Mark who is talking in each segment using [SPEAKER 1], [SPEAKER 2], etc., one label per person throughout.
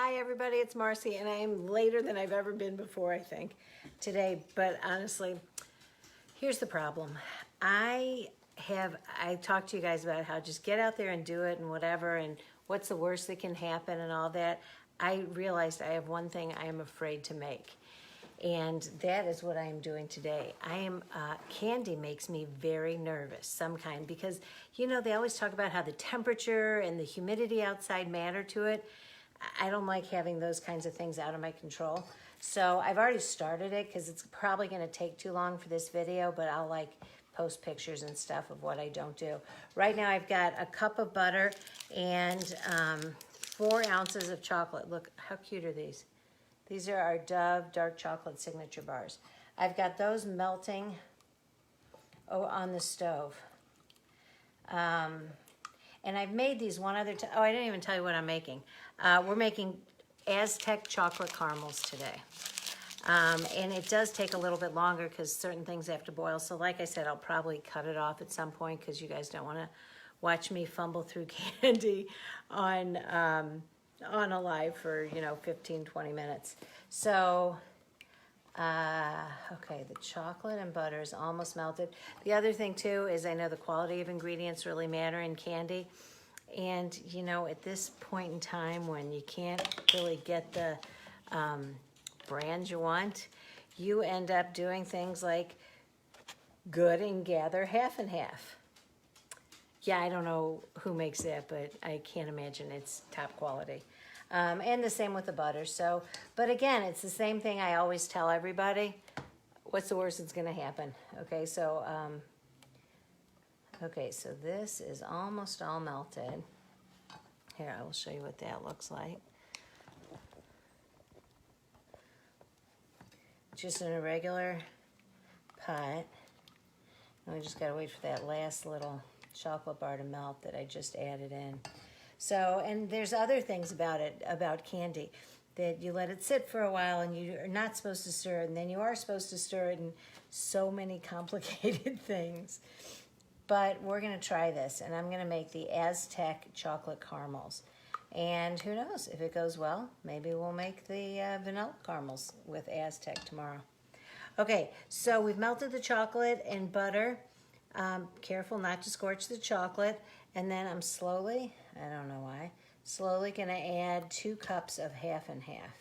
[SPEAKER 1] Hi everybody, it's Marcy, and I am later than I've ever been before, I think, today. But honestly, here's the problem. I talked to you guys about how just get out there and do it and whatever, and what's the worst that can happen and all that. I realized I have one thing I am afraid to make. And that is what I am doing today. Candy makes me very nervous, some kind, because, you know, they always talk about how the temperature and the humidity outside matter to it. I don't like having those kinds of things out of my control. So I've already started it because it's probably going to take too long for this video, but I'll like post pictures and stuff of what I don't do. Right now I've got a cup of butter and 4 ounces of chocolate. Look, how cute are these? These are our Dove Dark Chocolate Signature Bars. I've got those melting on the stove. And I've made these one other time. Oh, I didn't even tell you what I'm making. We're making Aztec chocolate caramels today. And it does take a little bit longer because certain things have to boil. So like I said, I'll probably cut it off at some point because you guys don't want to watch me fumble through candy on a live for, 15, 20 minutes. So, okay, the chocolate and butter is almost melted. The other thing too is I know the quality of ingredients really matter in candy. And, at this point in time when you can't really get the brand you want, you end up doing things like Good and Gather half and half. Yeah, I don't know who makes that, but I can't imagine it's top quality. And the same with the butter. So, but again, it's the same thing I always tell everybody. What's the worst that's going to happen? Okay, so this is almost all melted. Here, I will show you what that looks like. Just in a regular pot. And we just got to wait for that last little chocolate bar to melt that I just added in. So, and there's other things about it, about candy, that you let it sit for a while and you are not supposed to stir it, and then you are supposed to stir it, and so many complicated things. But we're going to try this, and I'm going to make the Aztec chocolate caramels. And who knows, if it goes well, maybe we'll make the vanilla caramels with Aztec tomorrow. Okay, so we've melted the chocolate and butter. Careful not to scorch the chocolate. And then I'm slowly, I don't know why, slowly going to add 2 cups of half and half.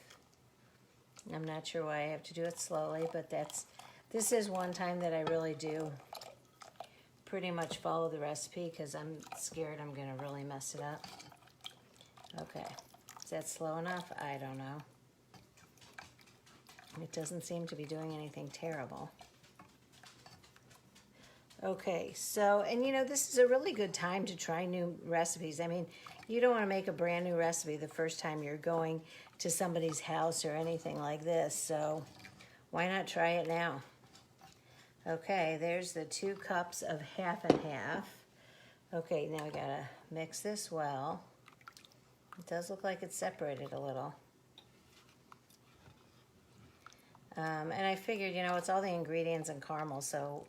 [SPEAKER 1] I'm not sure why I have to do it slowly, but this is one time that I really do pretty much follow the recipe because I'm scared I'm going to really mess it up. Okay, is that slow enough? I don't know. It doesn't seem to be doing anything terrible. Okay, so, and this is a really good time to try new recipes. I mean, you don't want to make a brand new recipe the first time you're going to somebody's house or anything like this, so why not try it now? Okay, there's the 2 cups of half and half. Okay, now we gotta mix this well. It does look like it's separated a little. And I figured, it's all the ingredients in caramel, so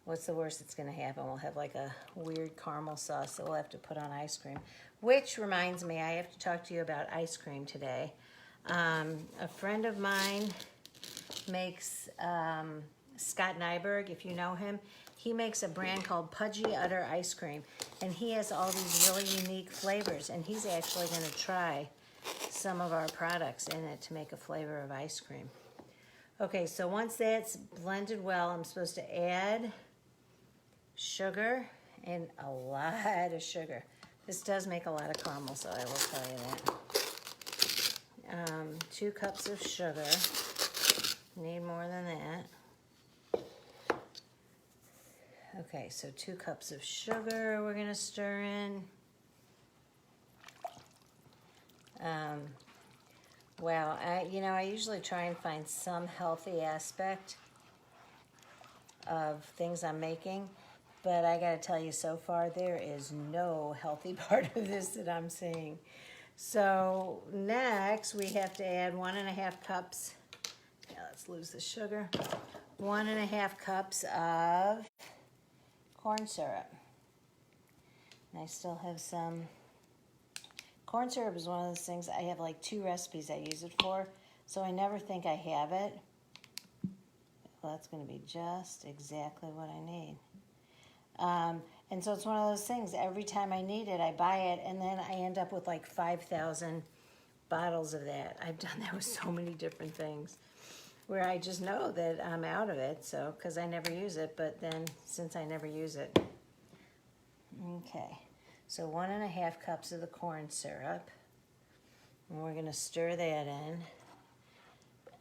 [SPEAKER 1] what's the worst that's going to happen? We'll have like a weird caramel sauce that we'll have to put on ice cream. Which reminds me, I have to talk to you about ice cream today. A friend of mine makes, Scott Nyberg, if you know him, he makes a brand called Pudgy Udder Ice Cream. And he has all these really unique flavors. And he's actually going to try some of our products in it to make a flavor of ice cream. Okay, so once that's blended well, I'm supposed to add sugar, and a lot of sugar. This does make a lot of caramel, so I will tell you that. 2 cups of sugar. Need more than that. Okay, so 2 cups of sugar we're going to stir in. Wow, I usually try and find some healthy aspect of things I'm making, but I gotta tell you, so far there is no healthy part of this that I'm seeing. So next we have to add 1.5 cups. Yeah, let's lose the sugar. 1.5 cups of corn syrup. And I still have some Corn syrup is one of those things, I have like 2 recipes I use it for, so I never think I have it. Well, that's going to be just exactly what I need. And so it's one of those things, every time I need it, I buy it, and then I end up with like 5,000 bottles of that. I've done that with so many different things, where I just know that I'm out of it, so, because I never use it, but then, since I never use it. Okay, so 1.5 cups of the corn syrup, and we're going to stir that in.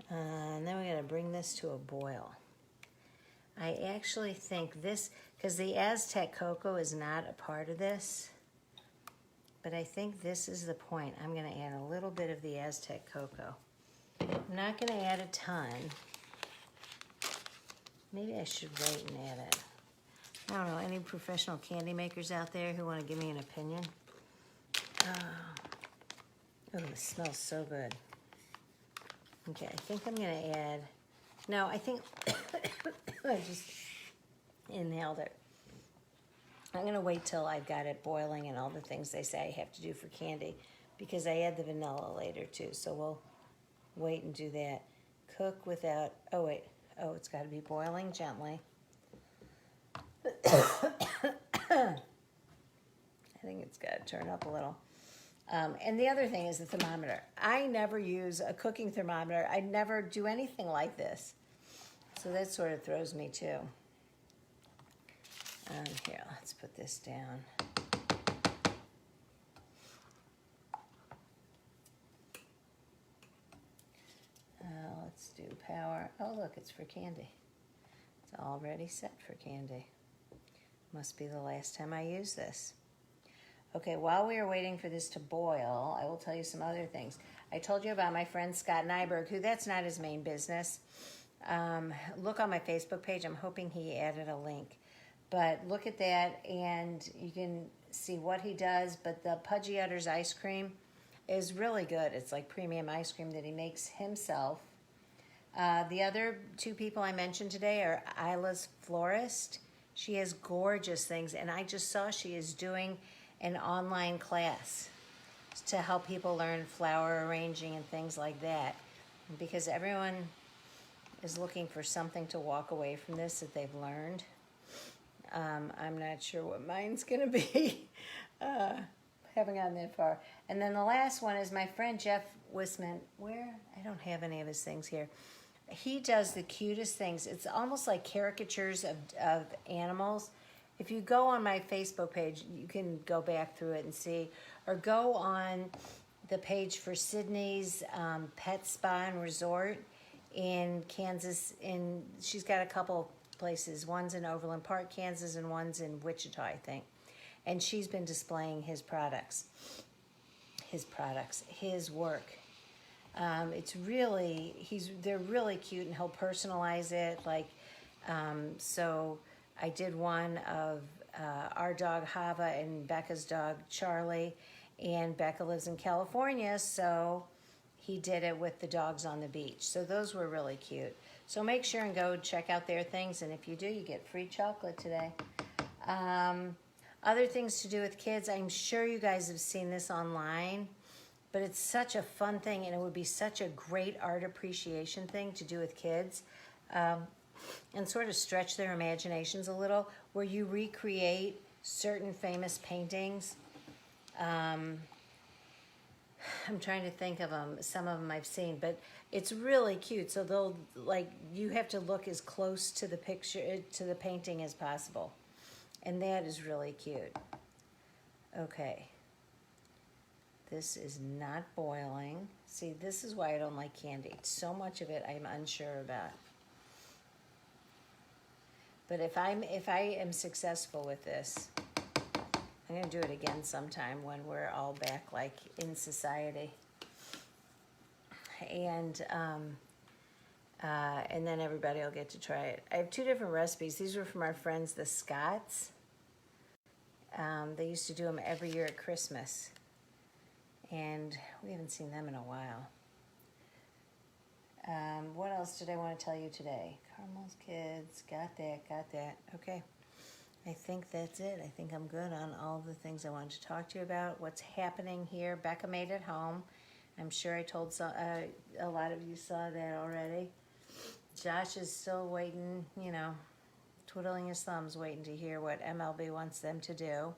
[SPEAKER 1] And then we're going to bring this to a boil. I actually think this, because the Aztec cocoa is not a part of this, but I think this is the point. I'm going to add a little bit of the Aztec cocoa. I'm not going to add a ton. Maybe I should wait and add it. I don't know, any professional candy makers out there who want to give me an opinion? Oh, it smells so good. Okay, I think I'm going to add, no, I think, I just inhaled it. I'm going to wait till I've got it boiling and all the things they say I have to do for candy, because I add the vanilla later too, so we'll wait and do that. Cook without, oh wait, oh, it's got to be boiling gently. I think it's got to turn up a little. And the other thing is the thermometer. I never use a cooking thermometer. I never do anything like this. So that sort of throws me too. Here, let's put this down. Let's do power. Oh, look, it's for candy. It's already set for candy. Must be the last time I use this. Okay, while we are waiting for this to boil, I will tell you some other things. I told you about my friend Scott Nyberg, who that's not his main business. Look on my Facebook page. I'm hoping he added a link. But look at that, and you can see what he does. But the Pudgy Udders ice cream is really good. It's like premium ice cream that he makes himself. The other 2 people I mentioned today are Isla's Florist. She has gorgeous things, and I just saw she is doing an online class to help people learn flower arranging and things like that, because everyone is looking for something to walk away from this that they've learned. I'm not sure what mine's going to be. Haven't gotten that far. And then the last one is my friend Jeff Wisman. Where? I don't have any of his things here. He does the cutest things. It's almost like caricatures of animals. If you go on my Facebook page, you can go back through it and see, or go on the page for Sydney's Pet Spa and Resort in Kansas. She's got a couple places. One's in Overland Park, Kansas, and one's in Wichita, I think. And she's been displaying his products, his work. It's really, they're really cute, and he'll personalize it. Like, so I did one of our dog Hava and Becca's dog Charlie, and Becca lives in California, so he did it with the dogs on the beach. So those were really cute. So make sure and go check out their things, and if you do, you get free chocolate today. Other things to do with kids, I'm sure you guys have seen this online, but it's such a fun thing, and it would be such a great art appreciation thing to do with kids, and sort of stretch their imaginations a little, where you recreate certain famous paintings. I'm trying to think of them. Some of them I've seen, but it's really cute. So they'll, like, you have to look as close to the picture, to the painting as possible. And that is really cute. Okay. This is not boiling. See, this is why I don't like candy. So much of it I'm unsure about. But if I am successful with this, I'm going to do it again sometime when we're all back, like, in society. And then everybody will get to try it. I have 2 different recipes. These were from our friends, the Scotts. They used to do them every year at Christmas. And we haven't seen them in a while. What else did I want to tell you today? Caramels, kids, got that. Okay. I think that's it. I think I'm good on all the things I wanted to talk to you about. What's happening here. Becca made it home. I'm sure I told a lot of you saw that already. Josh is still waiting, you know, twiddling his thumbs, waiting to hear what MLB wants them to do.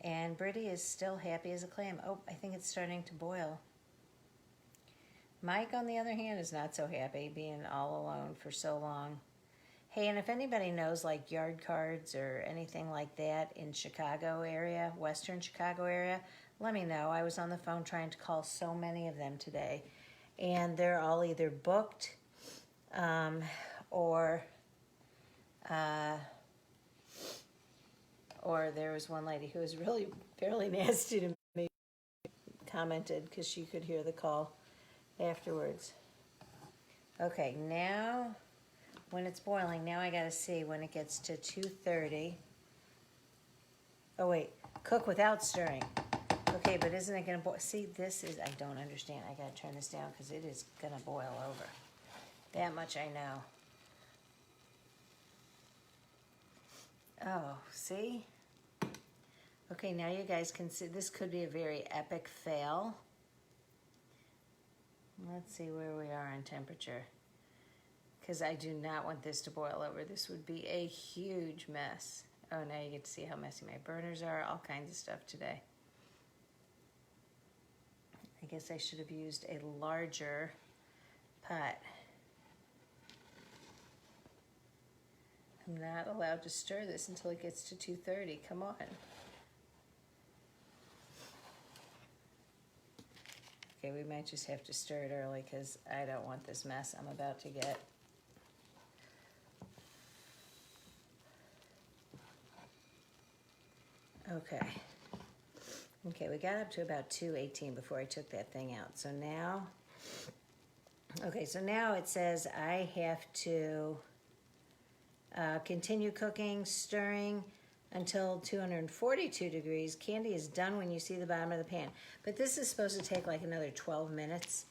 [SPEAKER 1] And Brittany is still happy as a clam. Oh, I think it's starting to boil. Mike, on the other hand, is not so happy being all alone for so long. Hey, and if anybody knows like yard cards or anything like that in Chicago area, Western Chicago area, let me know. I was on the phone trying to call so many of them today, and they're all either booked or there was one lady who was really fairly nasty to me, commented because she could hear the call afterwards. Okay, now when it's boiling, now I gotta see when it gets to 230. Oh wait, cook without stirring. Okay, but isn't it gonna boil? See, this is, I don't understand. I gotta turn this down because it is gonna boil over. That much I know. Oh, see? Okay, now you guys can see, this could be a very epic fail. Let's see where we are on temperature. Because I do not want this to boil over. This would be a huge mess. Oh, now you get to see how messy my burners are. All kinds of stuff today. I guess I should have used a larger pot. I'm not allowed to stir this until it gets to 230. Come on. Okay, we might just have to stir it early because I don't want this mess I'm about to get. Okay. Okay, we got up to about 218 before I took that thing out. So now, okay, so now it says I have to continue cooking, stirring until 242 degrees. Candy is done when you see the bottom of the pan. But this is supposed to take like another 12 minutes.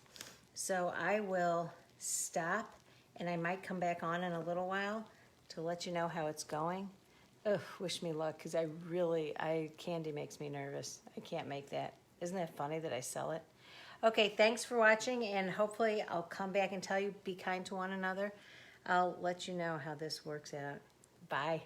[SPEAKER 1] So I will stop and I might come back on in a little while to let you know how it's going. Ugh, wish me luck, because candy makes me nervous. I can't make that. Isn't that funny that I sell it? Okay, thanks for watching, and hopefully I'll come back and tell you, be kind to one another. I'll let you know how this works out. Bye.